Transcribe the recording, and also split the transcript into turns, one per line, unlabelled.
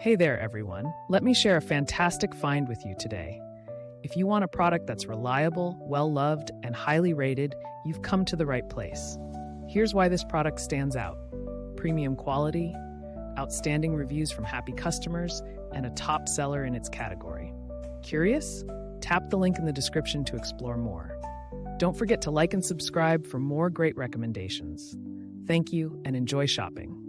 Hey there, everyone. Let me share a fantastic find with you today. If you want a product that's reliable, well-loved, and highly rated, you've come to the right place. Here's why this product stands out. Premium quality, outstanding reviews from happy customers, and a top seller in its category. Curious? Tap the link in the description to explore more. Don't forget to like and subscribe for more great recommendations. Thank you and enjoy shopping.